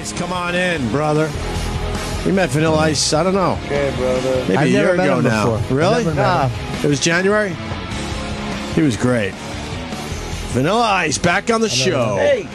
Ice, come on in, brother. We met Vanilla Ice, I don't know. Okay, brother. Maybe I've a year never met ago him now. before. Really? Never It was January? He was great. Vanilla Ice, back on the show. Hey.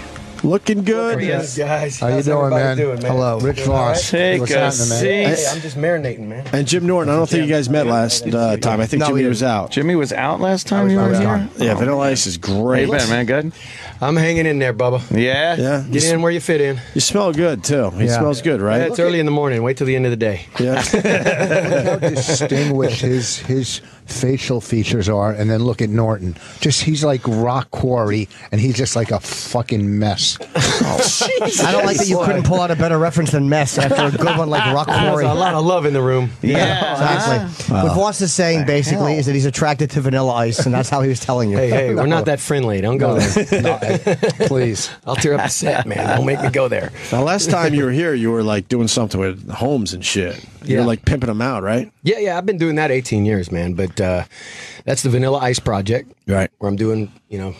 Looking good. Yes, guys. How you doing, man? Hello. Rich Voss. Take What's a happening, man? seat. Hey, I'm just marinating, man. And Jim Norton, I don't think you guys met last time. I think Jimmy was out. Jimmy was out last time you were here? Yeah, Vanilla Ice is How great. you been, man? Good? I'm hanging in there, Bubba. Yeah? Yeah. Get in where you fit in. You smell good, too. He smells good, right? Yeah, it's early in the morning. Wait till the end of the day. Yeah. Look how distinguished his facial features are, and then look at Norton. He's like rock quarry, and he's just like a fucking mess. I don't like that you couldn't pull out a better reference than mess after a good one like Rock There's Quarry. a lot of love in the room. Yeah. Exactly. What Voss is saying basically is that he's attracted to Vanilla Ice, and that's how he was telling you. Hey, we're not that friendly. Don't go there. No, please. I'll tear up the set, man. Don't make me go there. Now, last time you were here, you were like doing something with homes and shit. You Yeah. were like pimping them out, right? Yeah, I've been doing that 18 years, man. But that's the Vanilla Ice Project. Right. Where I'm doing,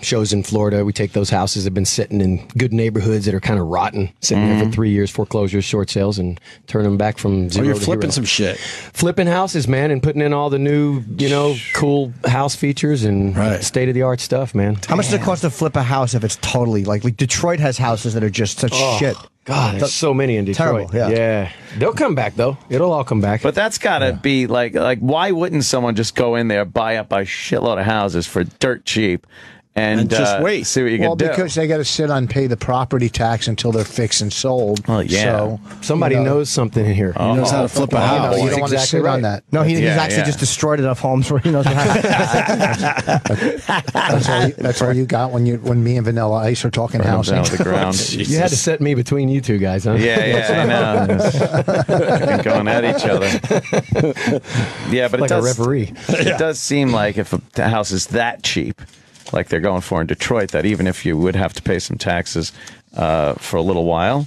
shows in Florida. We take those houses that have been sitting in good neighborhoods that are kind of rotten, sitting there for 3 years, foreclosures, short sales, and turn them back from zero Oh, you're to flipping hero. some shit. Flipping houses, man, and putting in all the new, cool house features and Right. state-of-the-art stuff, man. How much does it cost to flip a house if it's totally like Detroit has houses that are just such shit? God, there's so many in Detroit. Terrible, yeah. They'll come back, though. It'll all come back. But that's got to be like, why wouldn't someone just go in there, buy up a shitload of houses for dirt cheap, and just wait? See what you Well, can do. because they got to sit on pay the property tax until they're fixed and sold. Well, yeah. So, Somebody knows something in here. He knows how to flip a house. you don't want to exactly sit right. on that. No, he's Yeah, actually yeah. just destroyed enough homes where he knows what happened. That's all you got when me and Vanilla Ice are talking Down housing. to the ground. You had to set me between you two guys, huh? Yeah, I know. Fucking going at each other. Yeah, but Like it does, a referee. It does seem like if a house is that cheap, like they're going for in Detroit, that even if you would have to pay some taxes for a little while,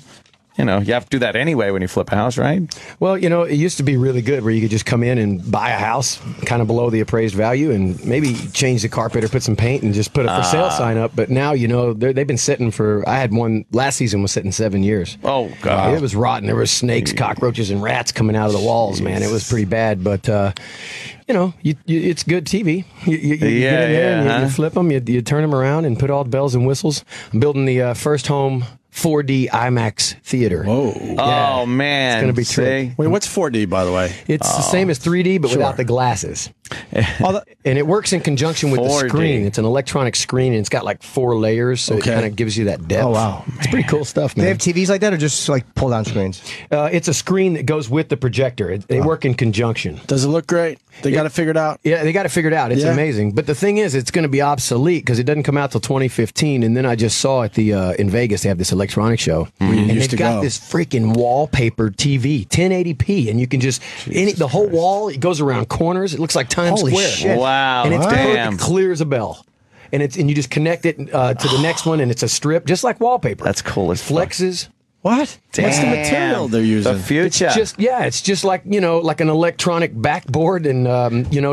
you have to do that anyway when you flip a house, right? Well, it used to be really good where you could just come in and buy a house kind of below the appraised value and maybe change the carpet or put some paint and just put a for sale sign up. But now, they've been sitting I had one last season was sitting 7 years. Oh, God. It was rotten. There were snakes, cockroaches, and rats coming out of the walls, man. It was pretty bad. But, it's good TV. You get in there and you flip them, you turn them around and put all the bells and whistles. I'm building the first home 4D IMAX theater. Whoa. Oh, man. It's going to be See? Wait, what's 4D, by the way? It's the same as 3D, but without the glasses. And it works in conjunction with the 4D. screen. It's an electronic screen, and it's got like 4 layers, so Okay. it kind of gives you that depth. Oh, wow. It's pretty cool stuff, They man. have TVs like that or just like pull down screens? It's a screen that goes with the projector. They work in conjunction. Does it look great? They got it figured out? Yeah, they got it figured out. It's Yeah. amazing. But the thing is, it's going to be obsolete because it doesn't come out till 2015. And then I just saw at the in Vegas, they have this electronic show. you And used they've to got go. this freaking wallpaper TV, 1080p. And you can just, the whole wall, it goes around corners. It looks like Times Holy Square. shit. Wow. And it's Damn. perfect, clear as a bell. And you just connect it to the next one, and it's a strip, just like wallpaper. That's cool as fuck. Flexes. What? What's the material they're using? The future. It's just like, like an electronic backboard and,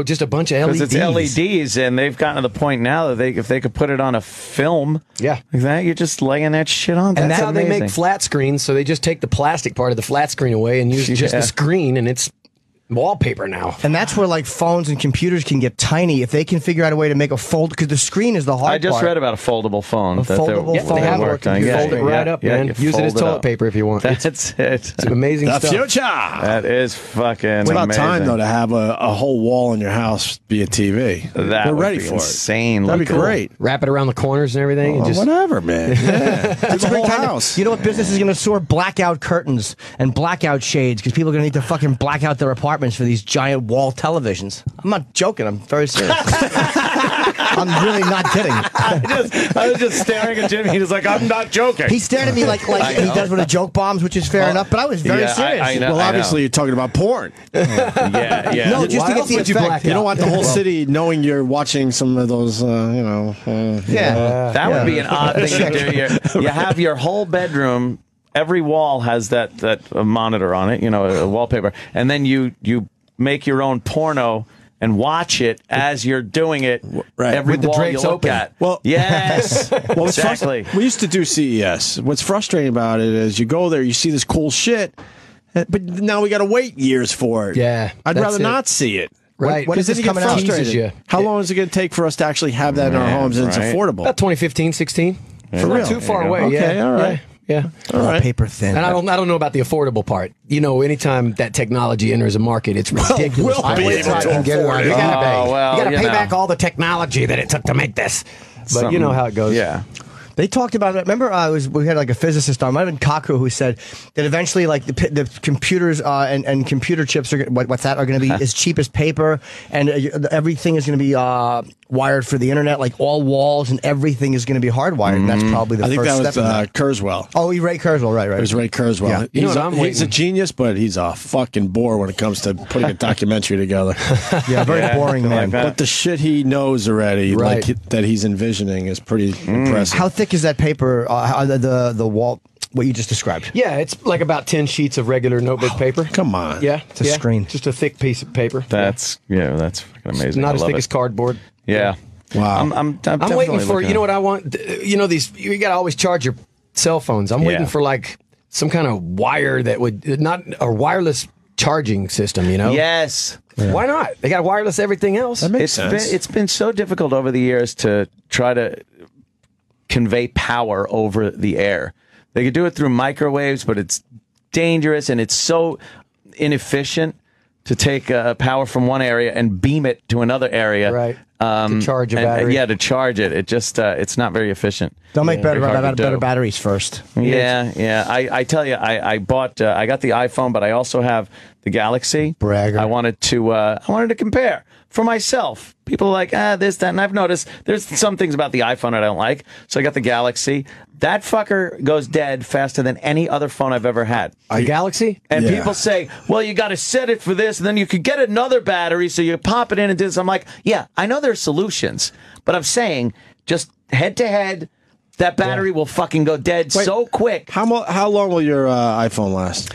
just a bunch of LEDs. Because it's LEDs, and they've gotten to the point now that if they could put it on a film, Yeah. like that, you're just laying that shit on. And that's how amazing. they make flat screens. So they just take the plastic part of the flat screen away and use just the screen, and it's wallpaper now. And that's where like phones and computers can get tiny if they can figure out a way to make a fold, because the screen is the hard I just part. read about a foldable phone. A foldable phone. They have work it. on You your fold it right up, man. you Use it as fold toilet up. paper if you want. That's it. It's amazing The stuff. future. That is fucking It's about amazing. time, though, to have a whole wall in your house be a TV. That We're would ready be for insane. it. That'd be Cool. great. Wrap it around the corners and everything. And Well, just whatever, man. Yeah. That's the a great whole kind of- house. You know what business is going to soar? Blackout curtains and blackout shades, because people are going to need to fucking black out their apartments for these giant wall televisions. I'm not joking. I'm very serious. I'm really not kidding. I was just staring at Jimmy. He was like, I'm not joking. He stared at me like he does with a joke bombs, which is fair enough, but I was very yeah, serious. I know. Well, obviously, you're talking about porn. yeah. No, just Why to get else the would you effect. black You don't out? want the whole city knowing you're watching some of those, Yeah. That would be an odd thing to do. You have your whole bedroom. Every wall has that monitor on it, a wallpaper, and then you make your own porno and watch it as you're doing it. Right. Every With the wall drapes you look open. at. Well- yes, Well, it's exactly. We used to do CES. What's frustrating about it is you go there, you see this cool shit, but now we got to wait years for it. Yeah, I'd that's rather it. not see it. Right. When is Because this then you get coming out? frustrated. Teases you. How long is it going to take for us to actually have that in our Yeah, homes and it's right. affordable? About 2015, 16. For Not real? too far There you away. go. Okay, yeah. all right. Yeah. All right. Paper thin. And I don't know about the affordable part. You know, anytime that technology enters a market, it's ridiculous. we'll I be wait able till I to can get it afford on it. You gotta, Oh, well, you gotta you pay know. back all the technology that it took to make this. But you know how it goes. Yeah. They talked about it. Remember, we had like a physicist on. Might have been Kaku who said that eventually, like the computers and computer chips are what's that are going to be as cheap as paper, and everything is going to be wired for the internet. Like all walls and everything is going to be hardwired. And that's probably the I think first that was step. in that. Kurzweil. Oh, Ray Kurzweil, right. It was Ray Kurzweil. Yeah. You know He's, what I'm he's a waiting- genius, but he's a fucking bore when it comes to putting a documentary together. Yeah, very Yeah, boring like man. that. But the shit he knows already, Right. that he's envisioning, is pretty impressive. How thick is that paper? The wall? What you just described? Yeah, it's like about 10 sheets of regular notebook paper. Come on. Yeah. It's a screen. Just a thick piece of paper. That's that's fucking amazing. It's not I as love thick it. as cardboard. Yeah. Wow. I'm I'm definitely waiting for, looking you know at- what I want? You know, you got to always charge your cell phones. I'm waiting Yeah. for like some kind of wire that would, not a wireless charging system, you know? Yes. Why not? They got wireless everything else. That makes sense. It's been so difficult over the years to try to convey power over the air. They could do it through microwaves, but it's dangerous and it's so inefficient to take power from one area and beam it to another area. Right. To charge a and, battery. yeah, to charge it. It just it's not very efficient. Don't make Very hard to better do. batteries first. Yeah. I tell you, I bought. I got the iPhone, but I also have the Galaxy. Bragger. I wanted to compare for myself. People are like, this, that, and I've noticed there's some things about the iPhone I don't like. So I got the Galaxy. That fucker goes dead faster than any other phone I've ever had. The Galaxy? And Yeah. people say, well, you got to set it for this, and then you could get another battery, so you pop it in and do this. I'm like, yeah, I know there's solutions, but I'm saying just head to head, that battery will fucking go dead so quick. How long will your iPhone last?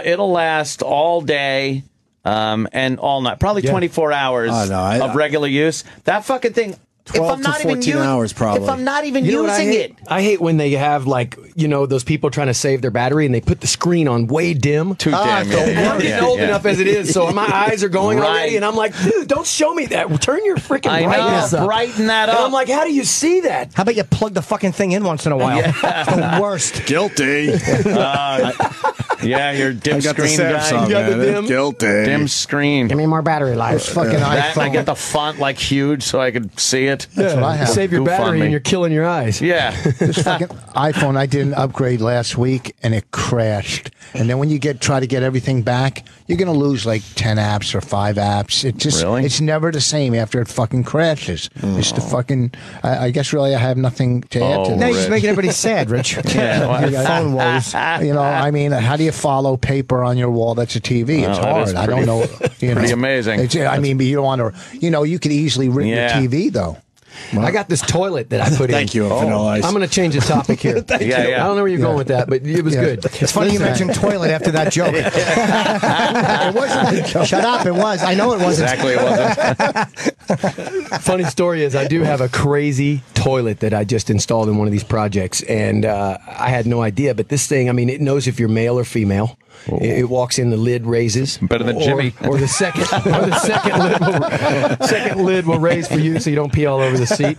It'll last all day and all night, probably 24 hours Oh, no, of regular use. That fucking thing. 12 to 14 hours, probably. If I'm not even You know what I using hate? it. I hate when they have like, you know, those people trying to save their battery and they put the screen on way dim. Too damn, And I'm getting old enough as it is, so my eyes are going Right. already, and I'm like, dude, don't show me that. Turn your freaking I know, brightness up. brighten that And up. I'm like, how do you see that? How about you plug the fucking thing in once in a while? It's the worst. Guilty. Yeah, you're dim I got the screen Samsung, guy. You got the man. dim? Guilty. Dim screen. Give me more battery This life. fucking That, and I iPhone. get the font like huge so I could see it. That's what I have. Save your Goof on battery me. and you're killing your eyes. Yeah. This fucking iPhone, I did an upgrade last week and it crashed. And then when you try to get everything back, you're gonna lose like 10 apps or 5 apps. It just Really? it's never the same after it fucking crashes. It's the fucking. I guess really I have nothing to add to Oh, Now you're this. just making everybody sad, Rich. Yeah, well- You got phone woes. You know, I mean, how do you follow paper on your wall? That's a TV. It's Well, that is hard. I don't know. You know, pretty amazing. I mean, but you don't want to. You know, you could easily rip Yeah. your TV though. I got this toilet that I put in. Thank you, Vanilla Ice. I'm going to change the topic here. you. Yeah. I don't know where you're going with that, but it was good. It's funny you mentioned toilet after that joke. It wasn't. Shut up. It was. I know it wasn't. Exactly, it wasn't. Funny story is I do have a crazy toilet that I just installed in one of these projects, and I had no idea. But this thing, I mean, it knows if you're male or female. It walks in, the lid raises. Better than Jimmy. Or the second second lid will raise for you so you don't pee all over the seat.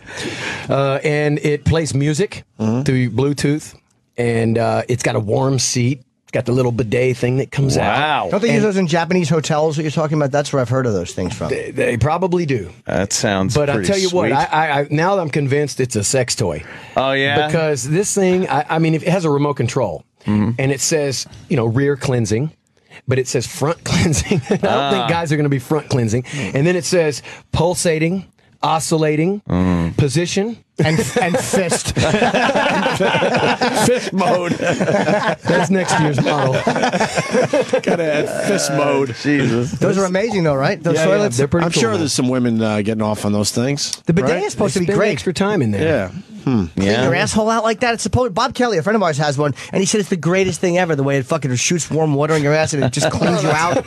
And it plays music through Bluetooth, and it's got a warm seat. It's got the little bidet thing that comes out. Wow. Don't they use those in Japanese hotels that you're talking about? That's where I've heard of those things from. They probably do. That sounds But I pretty tell you what, sweet. I now I'm convinced it's a sex toy. Oh, yeah? Because this thing, I mean, it has a remote control, and it says, you know, rear cleansing, but it says front cleansing. I don't think guys are going to be front cleansing. And then it says pulsating, oscillating, position, And fist. fist mode. That's next year's model. Gotta add fist mode. Jesus. Those are amazing, though, right? Those Yeah, toilets. they're pretty I'm cool, sure man. there's some women getting off on those things. The bidet right? is supposed to be Spend great. extra time in there. Yeah. Clean your asshole out like that. It's supposed. Bob Kelly, a friend of ours, has one, and he said it's the greatest thing ever. The way it fucking shoots warm water in your ass and it just cleans you out.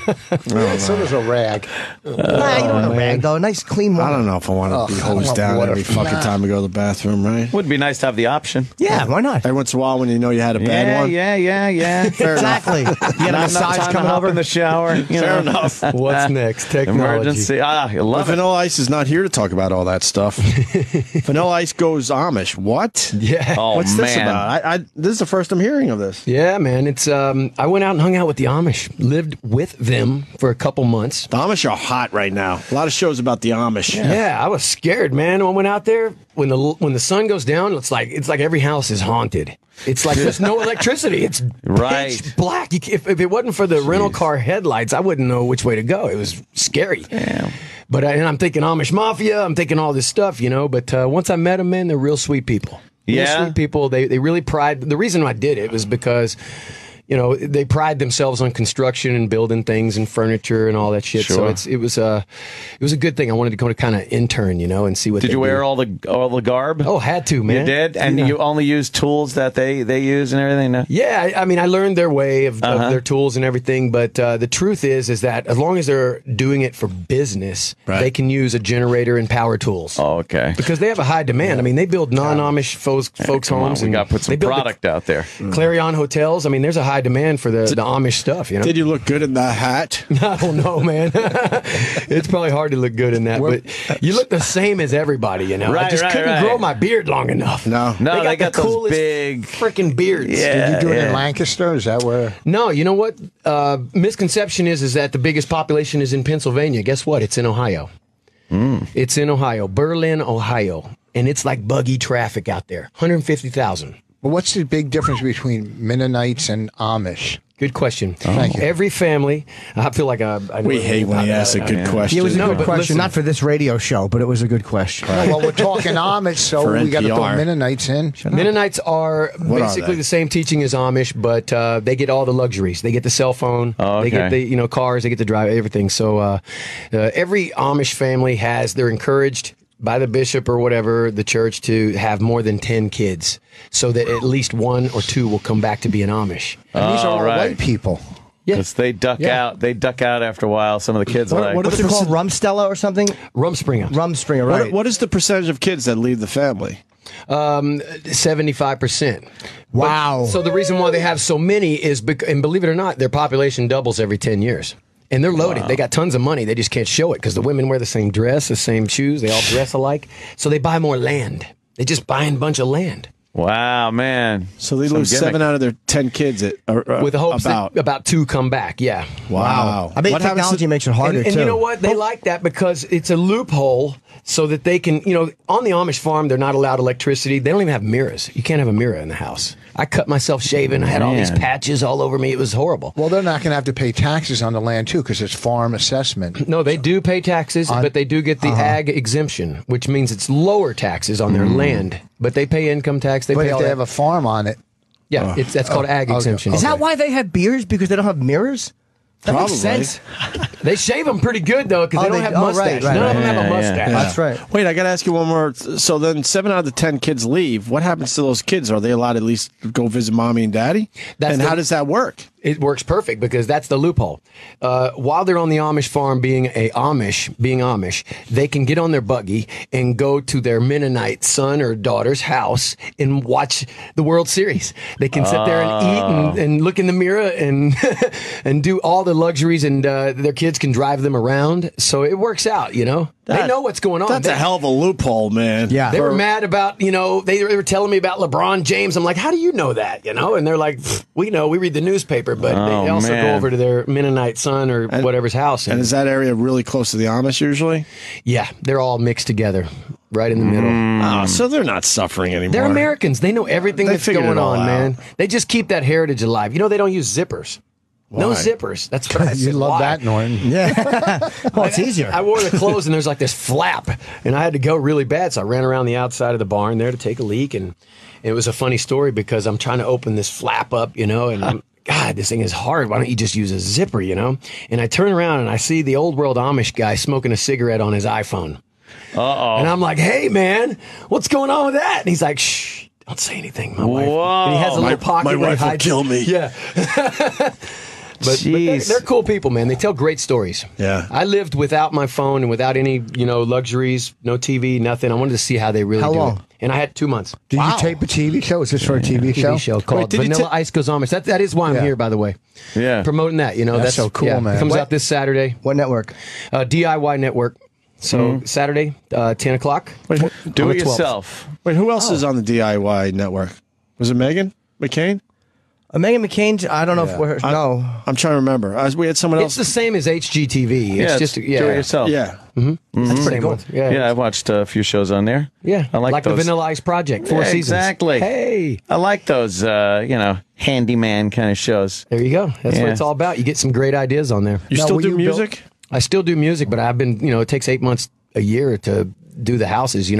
So does a rag. Nah, you don't want a rag though. A nice clean water. I don't know if I want to be hosed down every fucking time I go to the bathroom, right? Would be nice to have the option. Yeah, why not? Every once in a while when you know you had a bad one. Yeah. Exactly. You got a massage coming over in the shower. Fair enough. What's next? Technology. Emergency. You love it. Vanilla Ice is not here to talk about all that stuff. Vanilla Ice goes Amish. What? Yeah. Oh, What's this man. about? This is the first I'm hearing of this. Yeah, man. It's I went out and hung out with the Amish, lived with them for a couple months. The Amish are hot right now. A lot of shows about the Amish. Yeah, I was scared, man. When I went out there, when the sun goes down, it's like every house is haunted. It's like there's no electricity. It's pitch black. If it wasn't for the rental car headlights, I wouldn't know which way to go. It was scary. Damn. But and I'm thinking Amish Mafia. I'm thinking all this stuff, you know. But once I met them, man, they're real sweet people. Real sweet people. They really pride. The reason I did it was because, you know, they pride themselves on construction and building things and furniture and all that shit. Sure. So it was a good thing. I wanted to go to kind of intern, you know, and see what. Did you wear all the garb? Oh, had to, man. You did, and you only used tools that they use and everything. No? Yeah, I mean, I learned their way of their tools and everything. But the truth is that as long as they're doing it for business, they can use a generator and power tools. Oh, okay. Because they have a high demand. I mean, they build non-Amish folks homes. We got to put some product out there. Clarion hotels. I mean, there's a high demand for the Amish stuff. You know. Did you look good in that hat? I don't know, man. It's probably hard to look good in that, but you look the same as everybody. You know, I just couldn't grow my beard long enough. No, they got the those coolest big freaking beards. Did you do it in Lancaster? Is that where? No, you know what? Misconception is that the biggest population is in Pennsylvania. Guess what? It's in Ohio. It's in Ohio, Berlin, Ohio, and it's like buggy traffic out there. 150,000. Well, what's the big difference between Mennonites and Amish? Good question. Thank you. Every family, I feel like I we hate when he asks a good question. It was a good but question, listen. not for this radio show, but it was a good question. Well, we're talking Amish, so For we got to NPR. throw Mennonites in. Mennonites are basically they? the same teaching as Amish, but they get all the luxuries. They get the cell phone. Oh, They get okay. the cars. They get to drive everything. So every Amish family they're encouraged by the bishop or whatever, the church, to have more than 10 kids so that at least one or two will come back to be an Amish. And these are all right. white people. Because they duck out. They duck out after a while. Some of the kids are like, What's it called? Rumstella or something? Rumspringer. Rumspringer, right? What is the percentage of kids that leave the family? 75%. Wow. So the reason why they have so many is and believe it or not, their population doubles every 10 years. And they're loaded. They got tons of money. They just can't show it because the women wear the same dress, the same shoes. They all dress alike. So they buy more land. They just buy a bunch of land. wow, man. So they Some lose gimmick. 7 out of their 10 kids With the hopes about. that about 2 come back. Yeah. Wow. I bet What happens technology to- makes it harder, And too. you know what? They like that because it's a loophole so that they can, on the Amish farm, they're not allowed electricity. They don't even have mirrors. You can't have a mirror in the house. I cut myself shaving. I had all these Man. patches all over me. It was horrible. Well, they're not going to have to pay taxes on the land, too, because it's farm assessment. No, they do pay taxes, but they do get the ag exemption, which means it's lower taxes on their land. But they pay income tax. They But pay if all they that. have a farm on it, Yeah, that's called ag exemption. Is that why they have beards? Because they don't have mirrors? That Probably. makes sense. They shave them pretty good, though, because they don't have mustaches. right, None right. of them have a Yeah, mustache. That's right. Wait, I got to ask you one more. So then 7 out of the 10 kids leave. What happens to those kids? Are they allowed to at least go visit mommy and daddy? That's how does that work? It works perfect because that's the loophole. While they're on the Amish farm being Amish, they can get on their buggy and go to their Mennonite son or daughter's house and watch the World Series. They can sit there and eat and look in the mirror and and do all the luxuries, and their kids can drive them around. So it works out, they know what's going on. That's a hell of a loophole, man. Yeah. They were mad about, they were telling me about LeBron James. I'm like, how do you know that? And they're like, we know, we read the newspaper, but they also go over to their Mennonite son or whatever's house. And is that area really close to the Amish usually? Yeah, they're all mixed together, right in the middle. Oh, so they're not suffering anymore. They're Americans. They know everything They that's figured going it all on, out. man. They just keep that heritage alive. They don't use zippers. No Why? zippers. That's what I you said. love Why? that, Norton. Yeah. Well, it's easier. I wore the clothes and there's like this flap and I had to go really bad. So I ran around the outside of the barn there to take a leak. And it was a funny story because I'm trying to open this flap up, and I'm, God, this thing is hard. Why don't you just use a zipper, And I turn around and I see the old world Amish guy smoking a cigarette on his iPhone. Uh-oh. And I'm like, hey, man, what's going on with that? And he's like, shh, don't say anything, my wife. Whoa. And he has a little pocket My where he wife will hides kill me. Yeah. But they're cool people, man. They tell great stories. Yeah. I lived without my phone and without any, luxuries, no TV, nothing. I wanted to see how they really How do long? it. And I had 2 months. Did you tape a TV show? Is this for a TV show? TV show called did you Vanilla Ice Goes On. That is why I'm here, by the way. Yeah. Promoting that, That's so cool, man. It comes What- out this Saturday. What network? DIY Network. So Saturday, 10 o'clock. Wait, Do on it the 12th. yourself. wait, who else is on the DIY network? Was it Megan McCain? Megan McCain. I don't know if we're no. I'm trying to remember. We had someone It's else. the same as HGTV. It's just do it yourself. Yeah. That's pretty cool. Yeah. Yeah, I've watched a few shows on there. Yeah. I like the those. Vanilla Ice Project. 4 Yeah, seasons. exactly. Hey. I like those, handyman kind of shows. There you go. That's what Yeah. it's all about. You get some great ideas on there. You Now, still will do you music? I still do music, but I've been, it takes 8 months, a year to do the houses.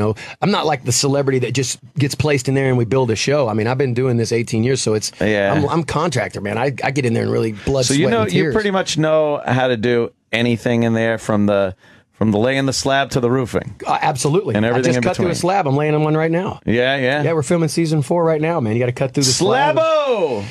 I'm not like the celebrity that just gets placed in there and we build a show. I mean, I've been doing this 18 years, so it's Yeah. I'm contractor, man. I get in there and really blood, So sweat, and you tears. pretty much know how to do anything in there from the laying the slab to the roofing. Absolutely. And everything I just in cut through a between. slab. I'm laying on one right now. Yeah, yeah. Yeah, we're filming season 4 right now, man. You got to cut through the slab. Slabo.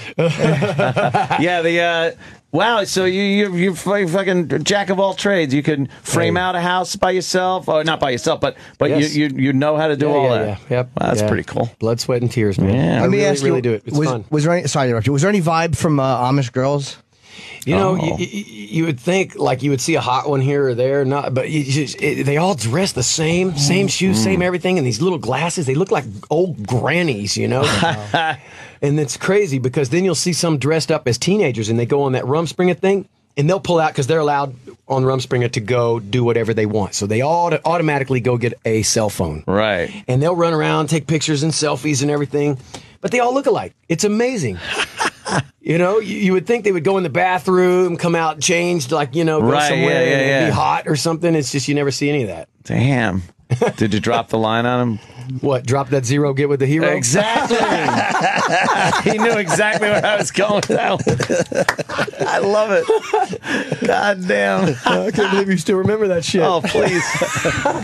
Yeah, wow. So you're fucking jack of all trades. You can frame out a house by yourself, or not by yourself, but Yes. you know how to do all that. Yeah. Yep. Wow, that's Yeah. pretty cool. Blood, sweat, and tears, man. Yeah. I Let me really, ask you. really do it. It's fun. Was there any? Sorry to interrupt you. Was there any vibe from Amish girls? You would think like you would see a hot one here or there, not, but they all dress the same shoes, same everything, and these little glasses. They look like old grannies, And it's crazy because then you'll see some dressed up as teenagers, and they go on that Rumspringa thing, and they'll pull out because they're allowed on Rumspringa to go do whatever they want. So they all automatically go get a cell phone, Right. and they'll run around, take pictures and selfies and everything, but they all look alike. It's amazing. You would think they would go in the bathroom, come out changed, like, go Right, somewhere yeah, and yeah. be hot or something. It's just you never see any of that. Damn. Did you drop the line on him? What, drop that zero, get with the hero? Exactly. He knew exactly where I was going with that one. I love it. God damn. I can't believe you still remember that shit. Oh, please.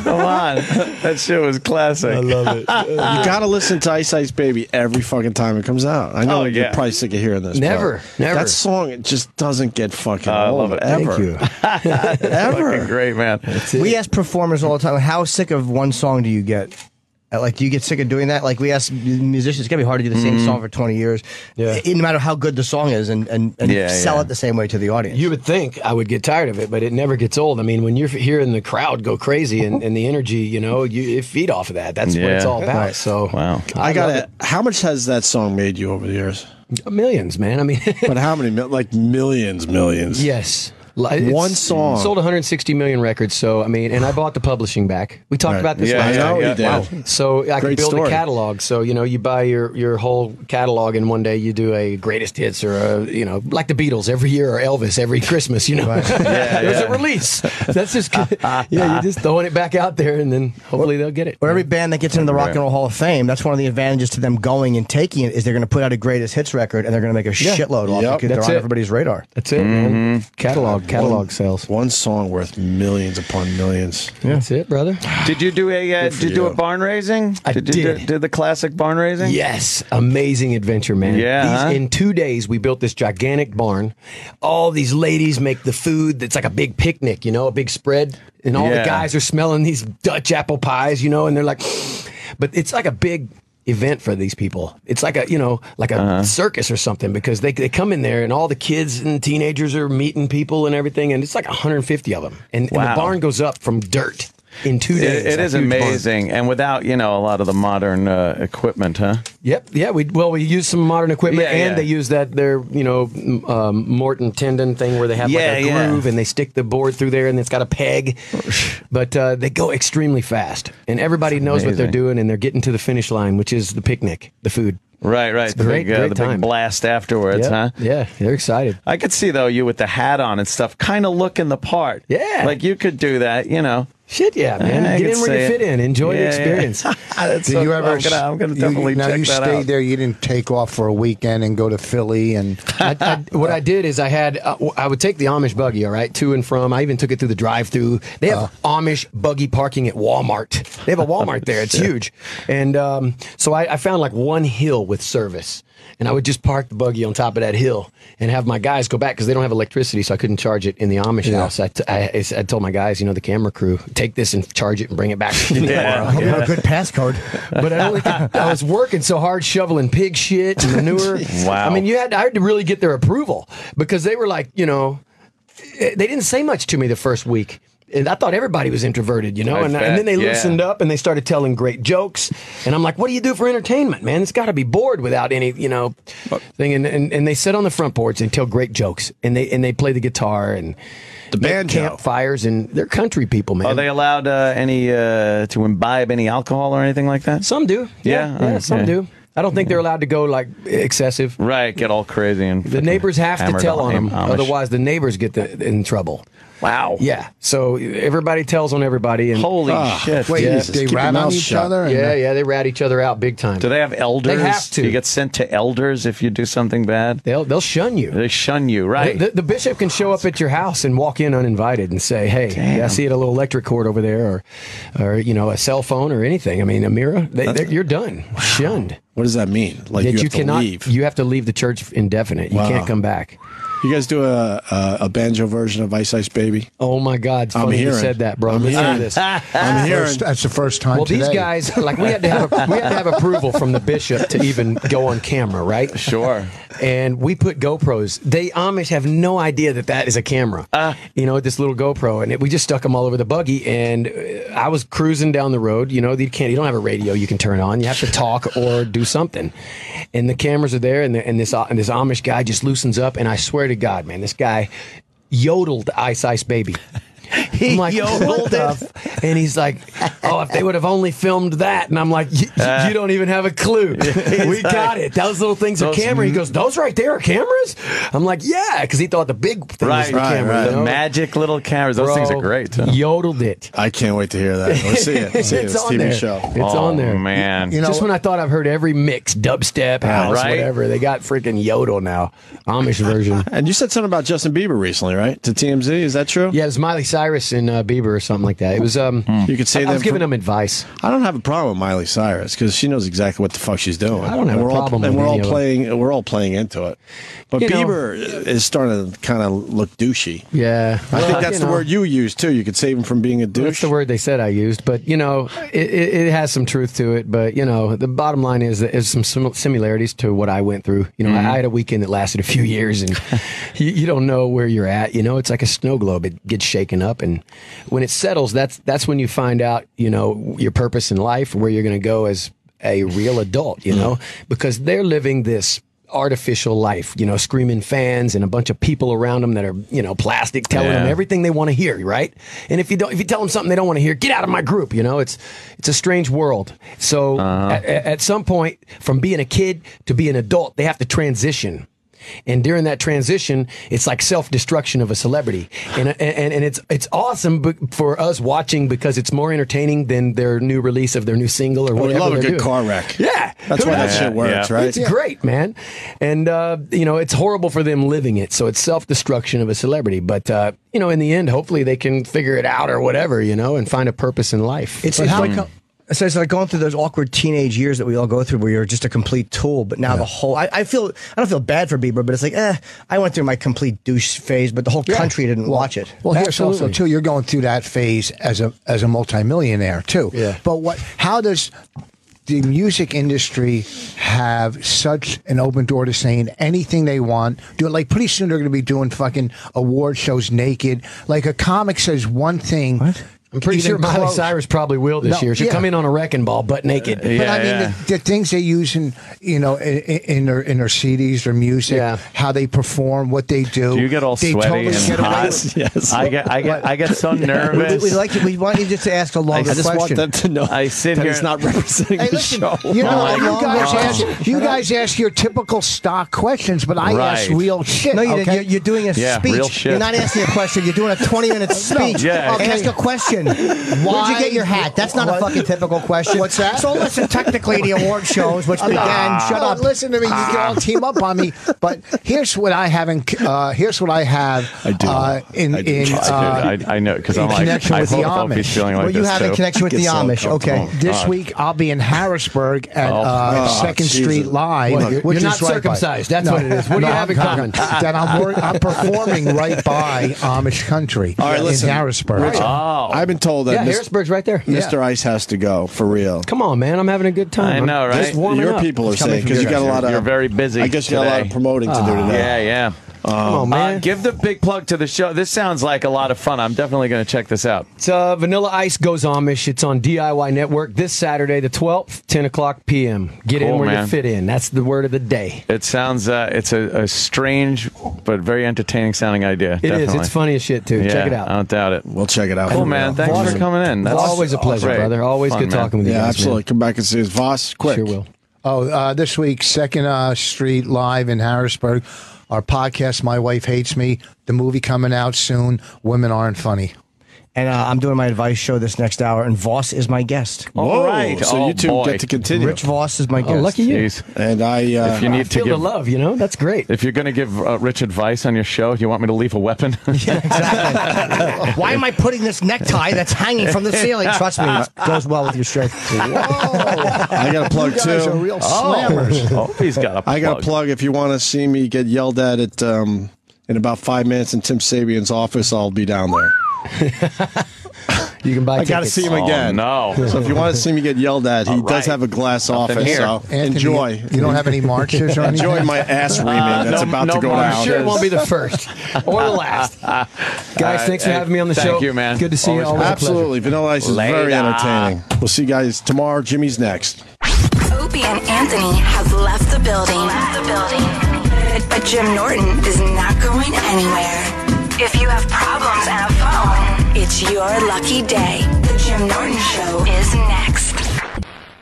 Come on. That shit was classic. I love it. You gotta listen to Ice Ice Baby every fucking time it comes out. I know Oh, you're yeah. probably sick of hearing this. Never, but never. That song, it just doesn't get fucking I old love it. ever. Thank you. Ever. Fucking great, man. We ask performers all the time, how sick of one song do you get? Like, do you get sick of doing that? Like, we ask musicians, it's gonna be hard to do the same song for 20 years, Yeah. no matter how good the song is, and Yeah, sell yeah. it the same way to the audience. You would think I would get tired of it, but it never gets old. I mean, when you're hearing the crowd go crazy and the energy, you feed off of that. That's what it's Yeah. all about. Right. So, Wow. I love gotta. How much has that song made you over the years? it. Millions, man. I mean, But how many? Like millions. yes. It's One song. sold 160 million records. So I mean, and I bought the publishing back. We talked Right. about this Yeah, last I know time. you did. Wow. So I Great could build story. a catalog. So you buy your whole catalog, and one day you do a greatest hits or like the Beatles every year or Elvis every Christmas. There's a release. That's just you're just throwing it back out there, and then hopefully they'll get it. Or every band that gets into the Rock and Roll Hall of Fame, that's one of the advantages to them going and taking it, is they're going to put out a greatest hits record, and they're going to make a shitload off it Yep. because they're That's on it. everybody's radar. That's it, man. Catalog sales. One song worth millions upon millions. That's it, brother. Did you do a for did you do you. a barn raising? I you did. did the classic barn raising? Yes, amazing adventure, man. Yeah, huh? In 2 days, we built this gigantic barn. All these ladies make the food. That's like a big picnic, a big spread. And all the Yeah. guys are smelling these Dutch apple pies, and they're like, but it's like a big event for these people. It's like a circus or something, because they come in there and all the kids and teenagers are meeting people and everything, and it's like 150 of them. And the Wow. barn goes up from dirt in 2 days. It A is huge barn. amazing, and without a lot of the modern equipment, huh? Yep. Yeah. We use some modern equipment, Yeah, and yeah. they use their Morton tendon thing where they have like a Yeah, groove yeah. and they stick the board through there and it's got a peg. But they go extremely fast, and everybody knows what they're amazing. doing, and they're getting to the finish line, which is the picnic, the food. Right. The great- big, great the time. big blast afterwards, huh? Yeah. They're excited. I could see though you with the hat on and stuff, kind of looking the part. Yeah. like you could do that, Shit, yeah, man. I Get can in where you see fit it. in. Enjoy the Yeah, experience. That's Did you ever? I'm gonna definitely now check you that stayed out. there. You didn't take off for a weekend and go to Philly and. What I did is I would take the Amish buggy, all right, to and from. I even took it through the drive-through. They have Amish buggy parking at Walmart. They have a Walmart there. It's huge. And so I found like one hill with service. And I would just park the buggy on top of that hill and have my guys go back because they don't have electricity, so I couldn't charge it in the Amish house. I told my guys, the camera crew, take this and charge it and bring it back. I hope you have a good passcode. But I was working so hard shoveling pig shit and manure. Wow. I mean, I had to really get their approval because they were like, they didn't say much to me the first week. And I thing, everybody was introverted, and then they loosened up and they started telling great jokes. And I'm like, what do you do for entertainment, man? It's got to be bored without any, thing. And they sit on the front porch and tell great jokes. And they play the guitar and the banjo, campfires, and they're country people, man. Are they allowed to imbibe any alcohol or anything like that? Some do. Yeah, some do. I don't think they're allowed to go like excessive. Right, get all crazy and the neighbors have to tell on them, Amish. otherwise the neighbors get in trouble. Wow. Yeah. So everybody tells on everybody. And Holy shit. Wait, Yeah. they Keep your rat mouth on each shut. other? Yeah, they rat each other out big time. Do they have elders? They have to. Do you get sent to elders if you do something bad? They'll shun you. They shun you, right? The bishop can show up at your house and walk in uninvited and say, "Hey, I see it a little electric cord over there, or a cell phone or anything. I mean, a mirror. You're done, shunned. What does that mean? Like That you have to cannot leave? You have to leave the church indefinite. You Wow. can't come back. You guys do a banjo version of Ice Ice Baby? Oh my God! It's funny you hearing. said that, bro. I'm Listen to hearing. this. I'm hearing. That's the first time Well, today. these guys, like, we had to have approval from the bishop to even go on camera, right? Sure. And we put GoPros. They Amish have no idea that is a camera. This little GoPro, and we just stuck them all over the buggy. And I was cruising down the road. You don't have a radio you can turn on. You have to talk or do something. And the cameras are there, and this Amish guy just loosens up. And I swear to God, man, this guy yodeled Ice Ice Baby. I'm like, yodeled it? And he's like, oh, if they would have only filmed that. And I'm like, you don't even have a clue. We got it. Those little things are camera. He goes, those right there are cameras? I'm like, yeah, because he thought the big thing was the camera. The magic little cameras. Those things are great. Too. Yodeled it. I can't wait to hear that. Let's see it. Let's see it. It's It's on TV there. show. It's on there. Man. Just when I thought I've heard every mix, dubstep, house, right? whatever, they got freaking yodel now. Amish version. And you said something about Justin Bieber recently, right? To TMZ, is that true? Yeah, it was Miley Cyrus and Bieber or something like that. It was. You could say I was that giving them advice. I don't have a problem with Miley Cyrus because she knows exactly what the fuck she's doing. I don't have a problem with we're all any of them. playing. We're all playing into it. But Bieber is starting to kind of look douchey. Yeah, I think that's the word you used too. You could save him from being a douche. That's the word they said I used, but it has some truth to it. But the bottom line is that there's some similarities to what I went through. I had a weekend that lasted a few years, and you don't know where you're at. It's like a snow globe; it gets shaken up, and when it settles, that's when you find out your purpose in life, where you're going to go as a real adult. Because they're living this artificial life, screaming fans and a bunch of people around them that are, plastic, telling them everything they want to hear, right? And if you tell them something they don't want to hear, get out of my group. It's a strange world. So at some point, from being a kid to being an adult, they have to transition. And during that transition, it's like self-destruction of a celebrity, and it's awesome for us watching because it's more entertaining than their new release of their new single or whatever. We love a they're good doing. car wreck. Yeah, that's why that shit works, right? It's great, man. And it's horrible for them living it, so it's self-destruction of a celebrity. But in the end, hopefully they can figure it out or whatever, and find a purpose in life. It's like going through those awkward teenage years that we all go through, where you're just a complete tool. But now the whole, I don't feel bad for Bieber, but it's like, I went through my complete douche phase, but the whole country didn't watch it. Well, here's also too, you're going through that phase as a multimillionaire too. Yeah. But how does the music industry have such an open door to saying anything they want? Like pretty soon they're going to be doing fucking award shows naked. Like a comic says one thing. What? I'm pretty sure Miley Cyrus probably will this year. She'll come in on a wrecking ball, butt naked. But I mean, the things they use in their CDs, their music, how they perform, what they do. Do you get all sweaty and hot? Yes. I get so nervous. We want you just to ask a longer question. I just want them to know I sit that here. it's not representing the show. You guys ask your typical stock questions, but I ask real shit. No, you're doing a real speech. shit. You're not asking a question. You're doing a 20-minute speech. Yeah. Ask a question. Norton, where'd you get your hat? That's not a fucking typical question. What's that? So listen, technically the award shows, which began. Shut up. Listen to me. You can all team up on me. But here's what I have. Here's what I have. I do. I know because I'm like, connection I with the hope Opie's Amish. feeling like Well, you this have a too. connection with the Get so Amish. Okay. comfortable. This week I'll be in Harrisburg at 2nd Jesus. Street Live. You're which not is right by- circumcised. That's what it is. What do you have in common? That I'm performing right by Amish country All right, listen, in Harrisburg. I've been told that Yeah, Harrisburg's right there. Mr. Ice has to go for real. Come on, man. I'm having a good time. I know, right? Just warming Your up. people are coming saying from because you got a lot of. You're very busy. I guess you got a lot of today. promoting to do today. Yeah. Come on, man. Give the big plug to the show. This sounds like a lot of fun. I'm definitely going to check this out. It's Vanilla Ice Goes Amish. It's on DIY Network this Saturday, the 12th, 10 o'clock p.m. Get in Cool, where man. you fit in. That's the word of the day. It sounds it's a strange but very entertaining sounding idea. It is. It's funny as shit, too. Yeah, Check it out. I don't doubt it. We'll check it out. Cool, for man. real. Thanks Voss- for coming in. That's Always a pleasure, great. brother. Always Fun, good man. talking with you Yeah, guys, absolutely. Come back and see us. Voss, Man. quick. Sure will. This week, 2nd Street Live in Harrisburg. Our podcast, My Wife Hates Me. The movie coming out soon. Women Aren't Funny. And I'm doing my advice show this next hour, and Voss is my guest. All Whoa, right. So Oh, you two boy. get to continue. Rich Voss is my guest. Oh, lucky you. Jeez. And I. If you need to Feel the give love, you know? That's great. If you're going to give Rich advice on your show, do you want me to leave a weapon? Exactly. Why am I putting this necktie that's hanging from the ceiling? Trust me, it goes well with your shirt. I got a plug You guys too. are real slammers. Oh, he's got a plug. I got a plug. If you want to see me get yelled at in about 5 minutes in Tim Sabian's office, I'll be down there. You can buy I got to tickets. see him again. Oh, no. So if you want to see me get yelled at, he All does right. have a glass Something office. here. So Anthony, enjoy. You don't have any marches or anything? Enjoy my ass reaming that's no- about no to go marches. down. Sure, it won't be the first or the last. Guys, thanks for hey, having me on the thank show. you, man. Good to see Always you. Always a pleasure. Absolutely. Vanilla Ice is very Later. entertaining. We'll see you guys tomorrow. Jimmy's next. Opie and Anthony have left the building. But Jim Norton is not going anywhere. If you have problems and a phone, it's your lucky day. The Jim Norton Show is next.